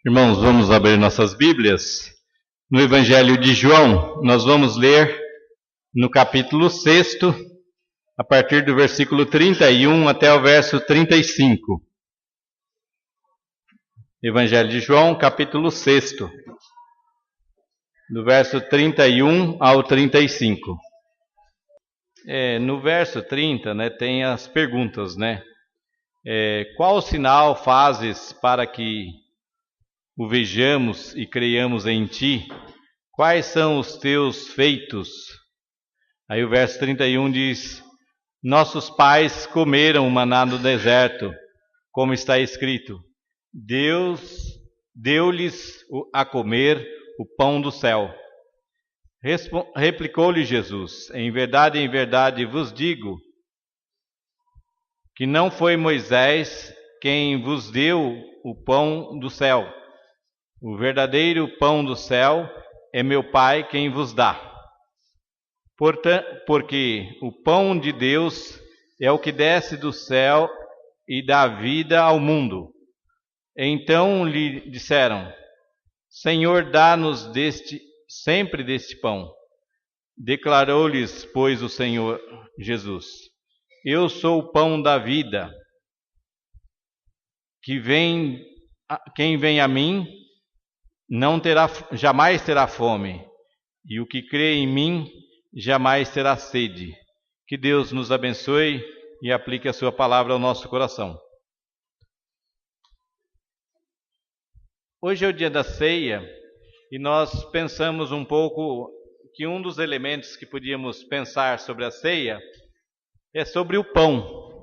Irmãos, vamos abrir nossas Bíblias. No Evangelho de João, nós vamos ler no capítulo 6, a partir do versículo 31 até o verso 35. Evangelho de João, capítulo 6, do verso 31 ao 35. No verso 30, tem as perguntas, qual sinal fazes para que o vejamos e creiamos em ti? Quais são os teus feitos? Aí o verso 31 diz: nossos pais comeram o maná no deserto, como está escrito, Deus deu-lhes a comer o pão do céu. Replicou-lhe Jesus: em verdade vos digo, que não foi Moisés quem vos deu o pão do céu. O verdadeiro pão do céu é meu Pai quem vos dá. Porque o pão de Deus é o que desce do céu e dá vida ao mundo. Então lhe disseram: Senhor, dá-nos sempre deste pão. Declarou-lhes, pois, o Senhor Jesus: eu sou o pão da vida. Quem vem a mim jamais terá fome, e o que crê em mim jamais terá sede. Que Deus nos abençoe e aplique a sua palavra ao nosso coração. Hoje é o dia da ceia e nós pensamos um pouco que um dos elementos que podíamos pensar sobre a ceia é sobre o pão.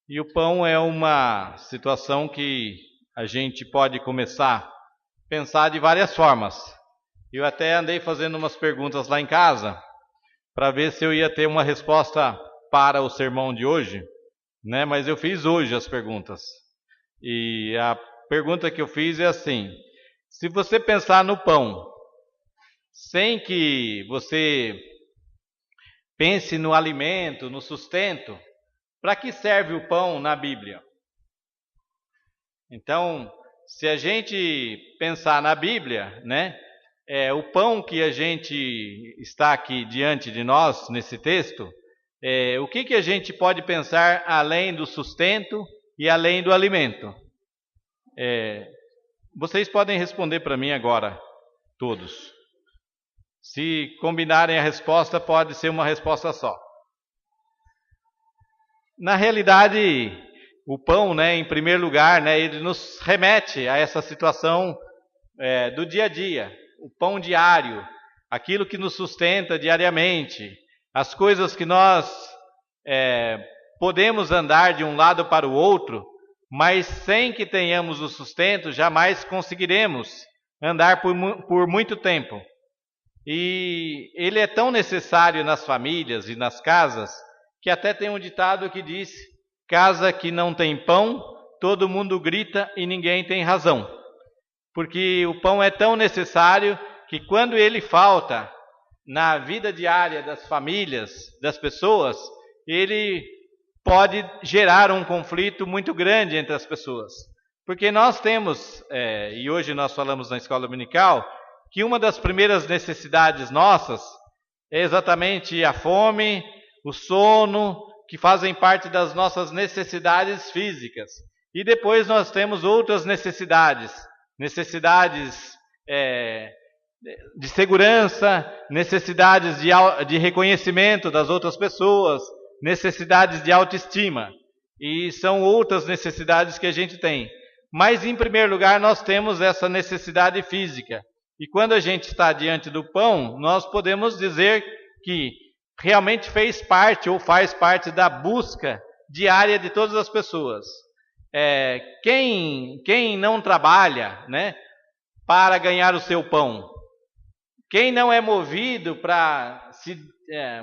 E o pão é uma situação que a gente pode começar a pensar de várias formas. Eu até andei fazendo umas perguntas lá em casa para ver se eu ia ter uma resposta para o sermão de hoje, mas eu fiz hoje as perguntas. E a pergunta que eu fiz é assim: se você pensar no pão, sem que você pense no alimento, no sustento, para que serve o pão na Bíblia? Então, se a gente pensar na Bíblia, o pão que a gente está aqui diante de nós, nesse texto, o que a gente pode pensar além do sustento e além do alimento? Vocês podem responder para mim agora, todos. Se combinarem a resposta, pode ser uma resposta só. Na realidade, o pão, em primeiro lugar, ele nos remete a essa situação do dia a dia. O pão diário, aquilo que nos sustenta diariamente, as coisas que nós podemos andar de um lado para o outro, mas sem que tenhamos o sustento, jamais conseguiremos andar por muito tempo. E ele é tão necessário nas famílias e nas casas, que até tem um ditado que diz: casa que não tem pão, todo mundo grita e ninguém tem razão. Porque o pão é tão necessário que quando ele falta na vida diária das famílias, das pessoas, ele pode gerar um conflito muito grande entre as pessoas. Porque nós temos, e hoje nós falamos na escola dominical, que uma das primeiras necessidades nossas é exatamente a fome, o sono, que fazem parte das nossas necessidades físicas. E depois nós temos outras necessidades de segurança, necessidades de reconhecimento das outras pessoas, necessidades de autoestima. E são outras necessidades que a gente tem. Mas, em primeiro lugar, nós temos essa necessidade física. E quando a gente está diante do pão, nós podemos dizer que realmente fez parte ou faz parte da busca diária de todas as pessoas. Quem não trabalha, para ganhar o seu pão? Quem não é movido para,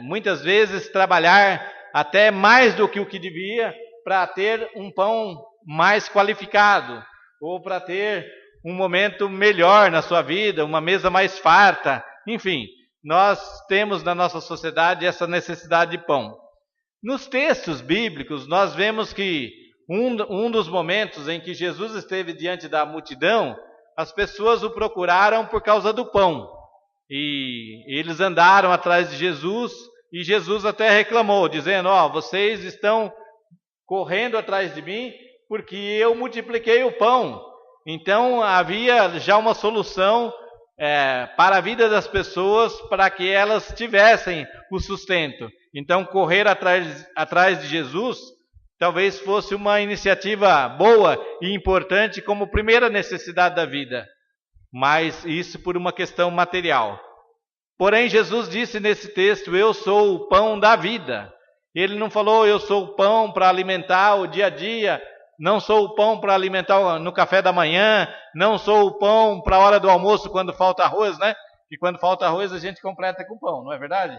muitas vezes, trabalhar até mais do que o que devia para ter um pão mais qualificado, ou para ter um momento melhor na sua vida, uma mesa mais farta, enfim, nós temos na nossa sociedade essa necessidade de pão. Nos textos bíblicos, nós vemos que um dos momentos em que Jesus esteve diante da multidão as pessoas o procuraram por causa do pão. E eles andaram atrás de Jesus, e Jesus até reclamou, dizendo: vocês estão correndo atrás de mim porque eu multipliquei o pão. Então havia já uma solução para a vida das pessoas, para que elas tivessem o sustento. Então correr atrás de Jesus talvez fosse uma iniciativa boa e importante como primeira necessidade da vida, mas isso por uma questão material. Porém, Jesus disse nesse texto: eu sou o pão da vida. Ele não falou: eu sou o pão para alimentar o dia a dia, não sou o pão para alimentar no café da manhã, não sou o pão para a hora do almoço quando falta arroz, né? E quando falta arroz a gente completa com pão, não é verdade?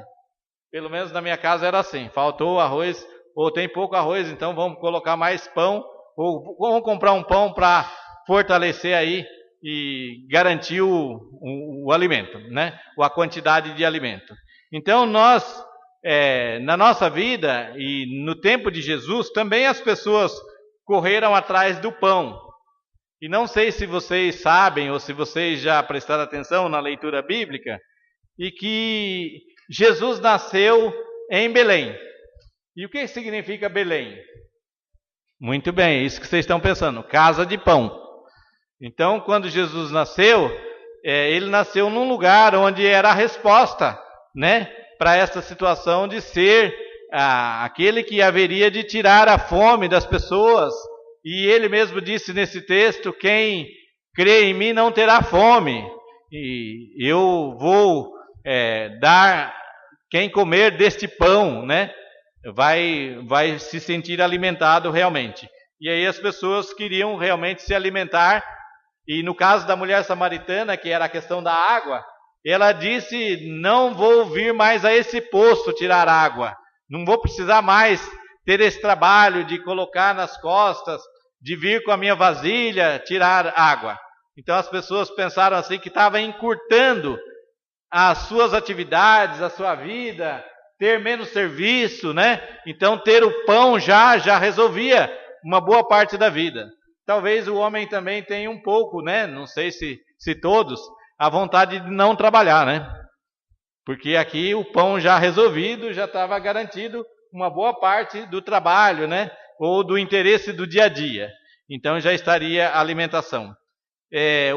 Pelo menos na minha casa era assim: faltou arroz, ou tem pouco arroz, então vamos colocar mais pão, ou vamos comprar um pão para fortalecer aí e garantir o alimento, né? A quantidade de alimento. Então nós, na nossa vida e no tempo de Jesus, também as pessoas correram atrás do pão. E não sei se vocês sabem ou se vocês já prestaram atenção na leitura bíblica, e que Jesus nasceu em Belém. E o que significa Belém? Muito bem, é isso que vocês estão pensando: casa de pão. Então, quando Jesus nasceu, ele nasceu num lugar onde era a resposta, né, para essa situação de ser aquele que haveria de tirar a fome das pessoas. E ele mesmo disse nesse texto: quem crê em mim não terá fome, e eu vou dar, quem comer deste pão, né, vai se sentir alimentado realmente. E aí as pessoas queriam realmente se alimentar. E no caso da mulher samaritana, que era a questão da água, ela disse: não vou vir mais a esse poço tirar água, não vou precisar mais ter esse trabalho de colocar nas costas, de vir com a minha vasilha tirar água. Então as pessoas pensaram assim, que estava encurtando as suas atividades, a sua vida, ter menos serviço, né? Então ter o pão já resolvia uma boa parte da vida. Talvez o homem também tenha um pouco, né? Não sei se todos, a vontade de não trabalhar, né? Porque aqui o pão já resolvido, já estava garantido uma boa parte do trabalho, né? Ou do interesse do dia a dia. Então já estaria a alimentação.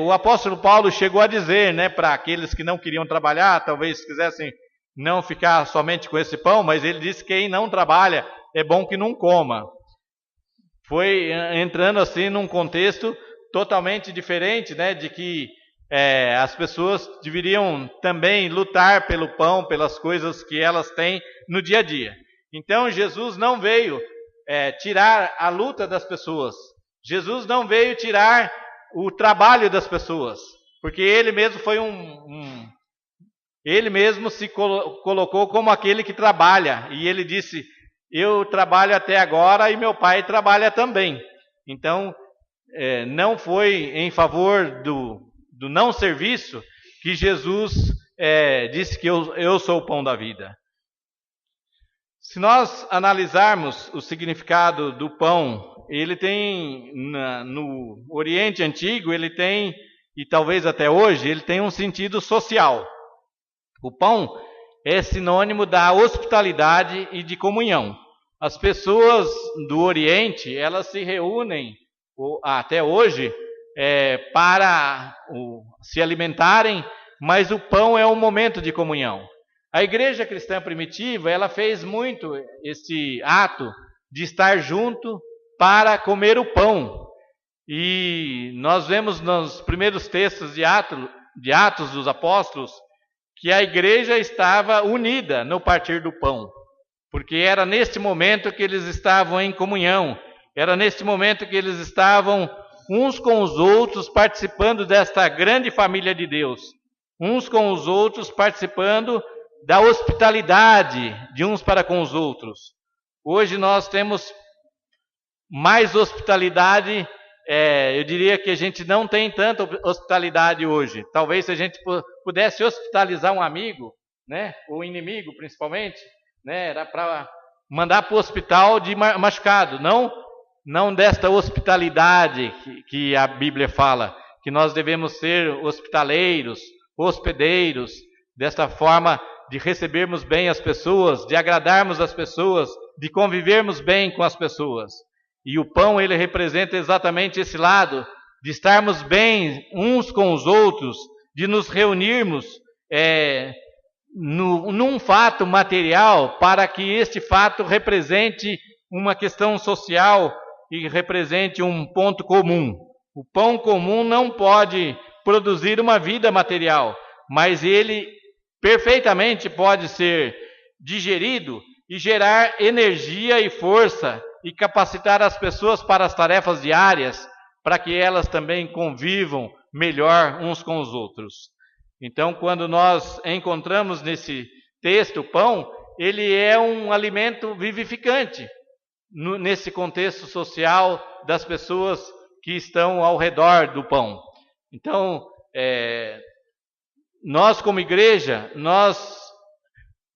O apóstolo Paulo chegou a dizer, né, para aqueles que não queriam trabalhar, talvez quisessem não ficar somente com esse pão, mas ele disse que quem não trabalha é bom que não coma. Foi entrando assim num contexto totalmente diferente, né, de que as pessoas deveriam também lutar pelo pão, pelas coisas que elas têm no dia a dia. Então Jesus não veio tirar a luta das pessoas. Jesus não veio tirar o trabalho das pessoas, porque ele mesmo foi ele mesmo se colocou como aquele que trabalha, e ele disse: eu trabalho até agora e meu pai trabalha também. Então, não foi em favor do não serviço que Jesus disse que eu sou o pão da vida. Se nós analisarmos o significado do pão, ele tem, no Oriente Antigo, ele tem, e talvez até hoje, ele tem um sentido social. O pão é sinônimo da hospitalidade e de comunhão. As pessoas do Oriente, elas se reúnem, até hoje, para se alimentarem, mas o pão é um momento de comunhão. A igreja cristã primitiva, ela fez muito esse ato de estar junto para comer o pão. E nós vemos nos primeiros textos de Atos dos Apóstolos, que a igreja estava unida no partir do pão, porque era neste momento que eles estavam em comunhão, era neste momento que eles estavam uns com os outros participando desta grande família de Deus, uns com os outros participando da hospitalidade de uns para com os outros. Hoje nós temos mais hospitalidade, eu diria que a gente não tem tanta hospitalidade hoje. Talvez se a gente pudesse hospitalizar um amigo, né, ou inimigo principalmente, né, era para mandar para o hospital de machucado, não desta hospitalidade que a Bíblia fala, que nós devemos ser hospitaleiros, hospedeiros, desta forma de recebermos bem as pessoas, de agradarmos as pessoas, de convivermos bem com as pessoas. E o pão, ele representa exatamente esse lado, de estarmos bem uns com os outros, de nos reunirmos num fato material, para que este fato represente uma questão social e represente um ponto comum. O pão comum não pode produzir uma vida material, mas ele perfeitamente pode ser digerido e gerar energia e força e capacitar as pessoas para as tarefas diárias, para que elas também convivam melhor uns com os outros. Então, quando nós encontramos nesse texto o pão, ele é um alimento vivificante nesse contexto social das pessoas que estão ao redor do pão. Então, nós como igreja, nós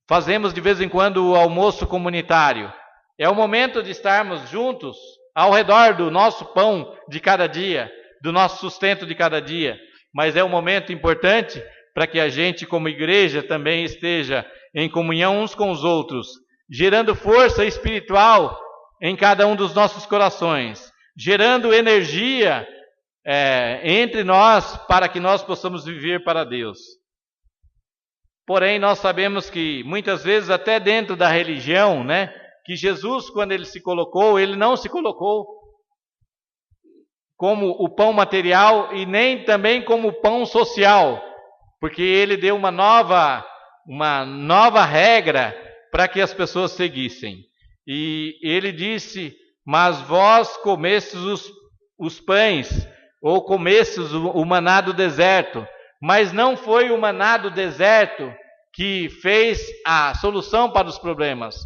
fazemos de vez em quando o almoço comunitário. É o momento de estarmos juntos ao redor do nosso pão de cada dia, do nosso sustento de cada dia. Mas é um momento importante para que a gente, como igreja, também esteja em comunhão uns com os outros, gerando força espiritual em cada um dos nossos corações, gerando energia entre nós para que nós possamos viver para Deus. Porém, nós sabemos que muitas vezes até dentro da religião, que Jesus, quando ele se colocou, ele não se colocou como o pão material e nem também como o pão social, porque ele deu uma nova regra para que as pessoas seguissem. E ele disse: mas vós comestes os pães, ou comestes o maná do deserto. Mas não foi o maná do deserto que fez a solução para os problemas.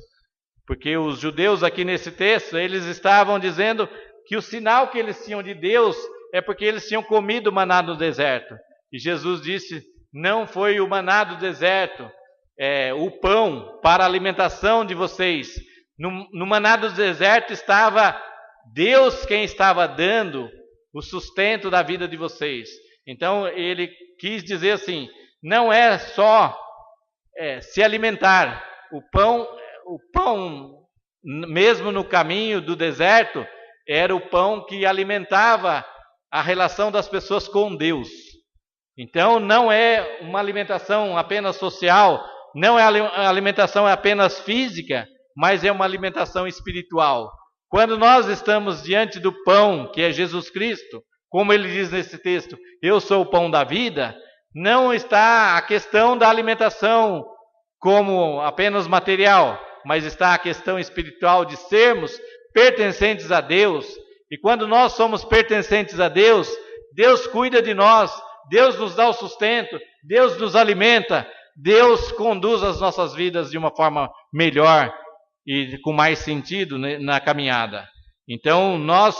Porque os judeus aqui nesse texto, eles estavam dizendo que o sinal que eles tinham de Deus é porque eles tinham comido o maná do deserto. E Jesus disse: não foi o maná do deserto, o pão para a alimentação de vocês. No maná do deserto estava Deus quem estava dando o sustento da vida de vocês. Então ele quis dizer assim, não é só se alimentar. O pão, mesmo no caminho do deserto, era o pão que alimentava a relação das pessoas com Deus. Então não é uma alimentação apenas social, não é alimentação apenas física, mas é uma alimentação espiritual. Quando nós estamos diante do pão, que é Jesus Cristo, como ele diz nesse texto, eu sou o pão da vida, não está a questão da alimentação como apenas material, mas está a questão espiritual de sermos pertencentes a Deus. E quando nós somos pertencentes a Deus, Deus cuida de nós, Deus nos dá o sustento, Deus nos alimenta, Deus conduz as nossas vidas de uma forma melhor e com mais sentido na caminhada. Então nós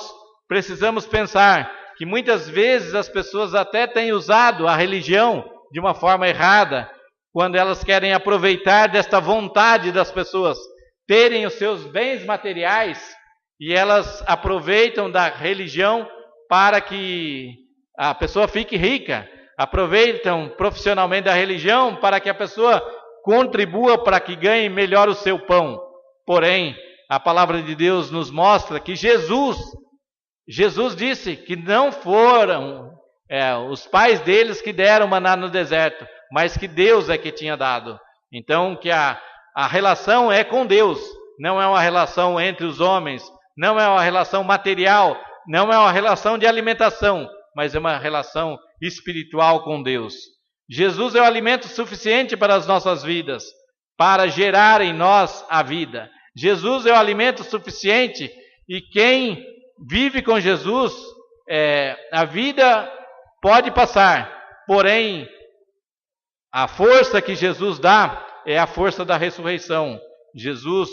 precisamos pensar que muitas vezes as pessoas até têm usado a religião de uma forma errada, quando elas querem aproveitar desta vontade das pessoas terem os seus bens materiais, e elas aproveitam da religião para que a pessoa fique rica, aproveitam profissionalmente da religião para que a pessoa contribua para que ganhe melhor o seu pão. Porém, a palavra de Deus nos mostra que Jesus disse que não foram os pais deles que deram maná no deserto, mas que Deus é que tinha dado. Então, que a relação é com Deus, não é uma relação entre os homens, não é uma relação material, não é uma relação de alimentação, mas é uma relação espiritual com Deus. Jesus é o alimento suficiente para as nossas vidas, para gerar em nós a vida. Jesus é o alimento suficiente, e quem vive com Jesus, a vida pode passar, porém a força que Jesus dá é a força da ressurreição. Jesus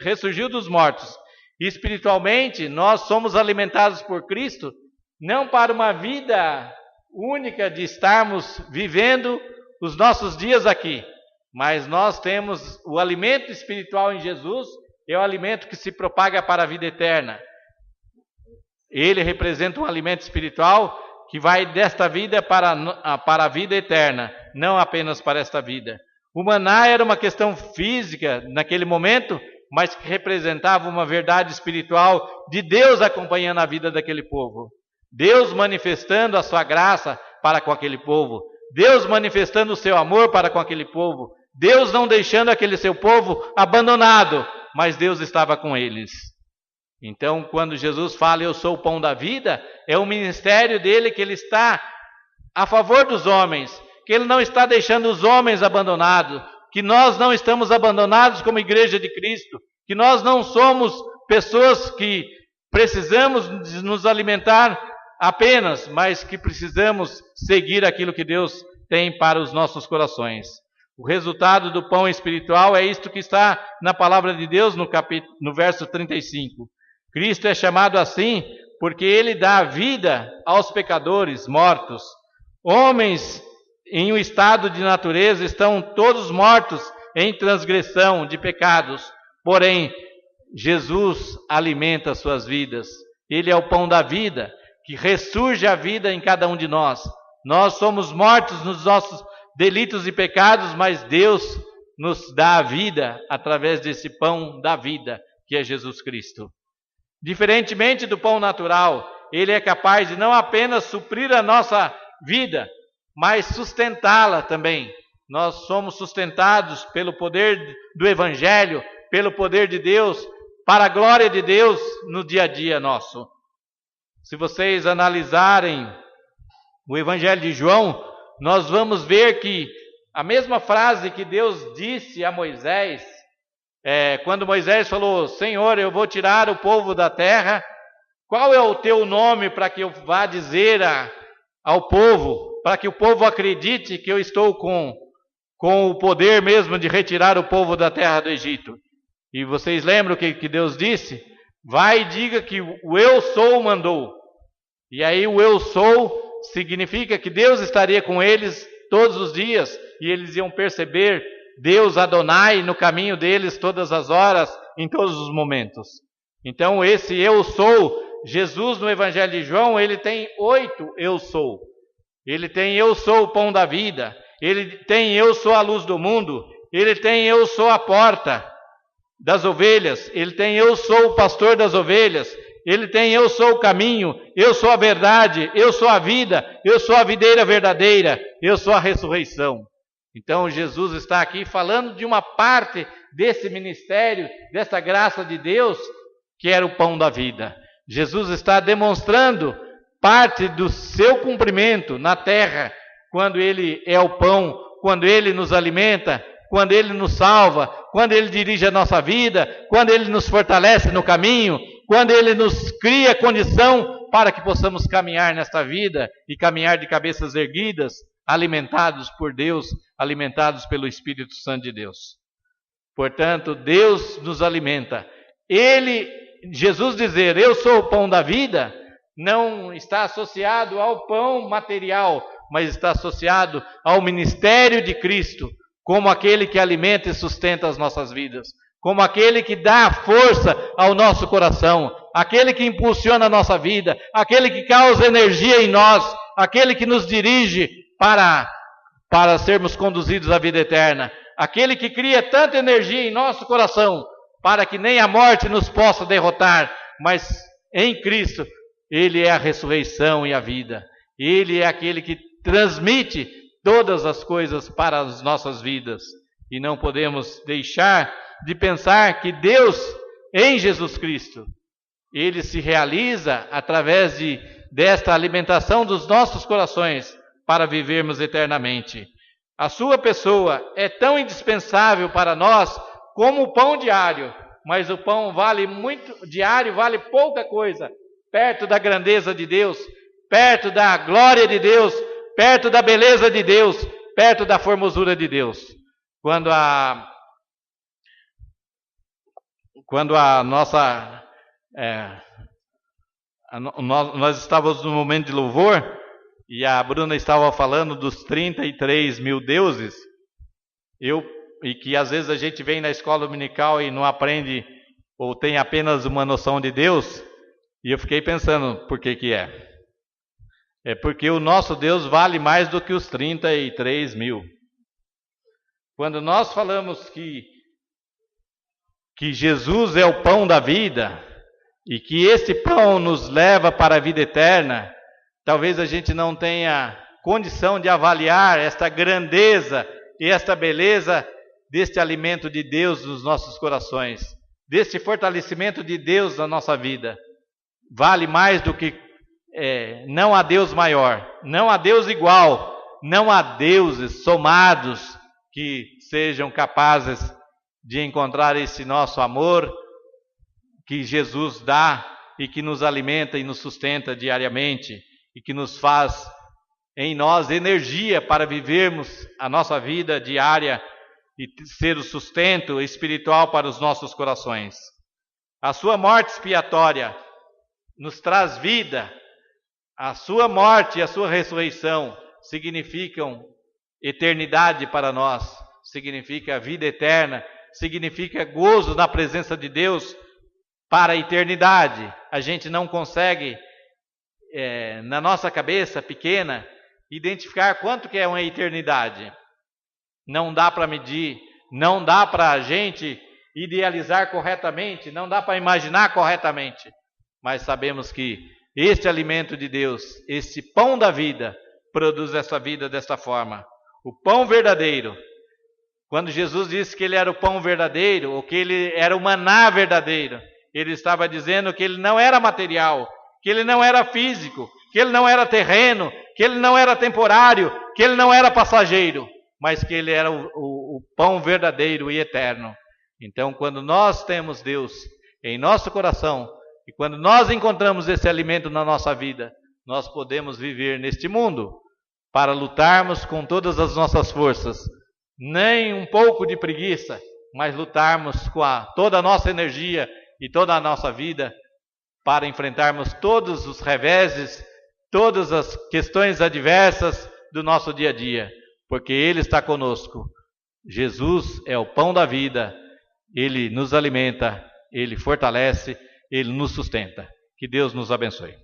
ressurgiu dos mortos. E espiritualmente nós somos alimentados por Cristo, não para uma vida única de estarmos vivendo os nossos dias aqui, mas nós temos o alimento espiritual em Jesus, é o alimento que se propaga para a vida eterna. Ele representa um alimento espiritual que vai desta vida para a vida eterna, não apenas para esta vida. O maná era uma questão física naquele momento, mas que representava uma verdade espiritual de Deus acompanhando a vida daquele povo. Deus manifestando a sua graça para com aquele povo. Deus manifestando o seu amor para com aquele povo. Deus não deixando aquele seu povo abandonado, mas Deus estava com eles. Então, quando Jesus fala, eu sou o pão da vida, é o ministério dele que ele está a favor dos homens, que ele não está deixando os homens abandonados, que nós não estamos abandonados como igreja de Cristo, que nós não somos pessoas que precisamos nos alimentar apenas, mas que precisamos seguir aquilo que Deus tem para os nossos corações. O resultado do pão espiritual é isto que está na palavra de Deus no verso 35. Cristo é chamado assim porque ele dá vida aos pecadores mortos. Homens em um estado de natureza estão todos mortos em transgressão de pecados. Porém, Jesus alimenta suas vidas. Ele é o pão da vida, que ressurge a vida em cada um de nós. Nós somos mortos nos nossos delitos e pecados, mas Deus nos dá a vida através desse pão da vida, que é Jesus Cristo. Diferentemente do pão natural, ele é capaz de não apenas suprir a nossa vida, mas sustentá-la também. Nós somos sustentados pelo poder do Evangelho, pelo poder de Deus, para a glória de Deus no dia a dia nosso. Se vocês analisarem o Evangelho de João, nós vamos ver que a mesma frase que Deus disse a Moisés, quando Moisés falou, Senhor, eu vou tirar o povo da terra, qual é o teu nome para que eu vá dizer ao povo, para que o povo acredite que eu estou com o poder mesmo de retirar o povo da terra do Egito? E vocês lembram o que Deus disse? Vai e diga que o eu sou mandou. E aí o eu sou significa que Deus estaria com eles todos os dias e eles iam perceber Deus Adonai no caminho deles todas as horas, em todos os momentos. Então esse eu sou, Jesus no Evangelho de João, ele tem 8 eu sou. Ele tem eu sou o pão da vida, ele tem eu sou a luz do mundo, ele tem eu sou a porta das ovelhas, ele tem eu sou o pastor das ovelhas, ele tem eu sou o caminho, eu sou a verdade, eu sou a vida, eu sou a videira verdadeira, eu sou a ressurreição. Então Jesus está aqui falando de uma parte desse ministério, dessa graça de Deus, que era o pão da vida. Jesus está demonstrando parte do seu cumprimento na terra, quando ele é o pão, quando ele nos alimenta, quando ele nos salva, quando ele dirige a nossa vida, quando ele nos fortalece no caminho, quando ele nos cria condição para que possamos caminhar nesta vida e caminhar de cabeças erguidas, alimentados por Deus, alimentados pelo Espírito Santo de Deus. Portanto, Deus nos alimenta. Jesus dizer, eu sou o pão da vida, não está associado ao pão material, mas está associado ao ministério de Cristo, como aquele que alimenta e sustenta as nossas vidas, como aquele que dá força ao nosso coração, aquele que impulsiona a nossa vida, aquele que causa energia em nós, aquele que nos dirige para sermos conduzidos à vida eterna, aquele que cria tanta energia em nosso coração, para que nem a morte nos possa derrotar, mas em Cristo, Ele é a ressurreição e a vida. Ele é aquele que transmite todas as coisas para as nossas vidas. E não podemos deixar de pensar que Deus, em Jesus Cristo, Ele se realiza através desta alimentação dos nossos corações para vivermos eternamente. A sua pessoa é tão indispensável para nós como o pão diário, mas o pão diário vale pouca coisa, perto da grandeza de Deus, perto da glória de Deus, perto da beleza de Deus, perto da formosura de Deus. Quando a nossa... nós estávamos no momento de louvor, e a Bruna estava falando dos 33 mil deuses, e que às vezes a gente vem na escola dominical e não aprende, ou tem apenas uma noção de Deus. E eu fiquei pensando por que é. É porque o nosso Deus vale mais do que os 33 mil. Quando nós falamos que Jesus é o pão da vida e que esse pão nos leva para a vida eterna, talvez a gente não tenha condição de avaliar esta grandeza e esta beleza deste alimento de Deus nos nossos corações, deste fortalecimento de Deus na nossa vida. Vale mais do que não há Deus maior, não há Deus igual, não há deuses somados que sejam capazes de encontrar esse nosso amor que Jesus dá e que nos alimenta e nos sustenta diariamente e que nos faz em nós energia para vivermos a nossa vida diária e ser o sustento espiritual para os nossos corações. A sua morte expiatória nos traz vida. A sua morte e a sua ressurreição significam eternidade para nós, significa vida eterna, significa gozo na presença de Deus para a eternidade. A gente não consegue, na nossa cabeça pequena, identificar quanto que é uma eternidade. Não dá para medir, não dá para a gente idealizar corretamente, não dá para imaginar corretamente, mas sabemos que este alimento de Deus, esse pão da vida, produz essa vida desta forma. O pão verdadeiro. Quando Jesus disse que ele era o pão verdadeiro, ou que ele era o maná verdadeiro, ele estava dizendo que ele não era material, que ele não era físico, que ele não era terreno, que ele não era temporário, que ele não era passageiro, mas que ele era o pão verdadeiro e eterno. Então, quando nós temos Deus em nosso coração, e quando nós encontramos esse alimento na nossa vida, nós podemos viver neste mundo para lutarmos com todas as nossas forças, nem um pouco de preguiça, mas lutarmos com toda a nossa energia e toda a nossa vida para enfrentarmos todos os reveses, todas as questões adversas do nosso dia a dia, porque Ele está conosco. Jesus é o pão da vida, Ele nos alimenta, Ele fortalece, Ele nos sustenta. Que Deus nos abençoe.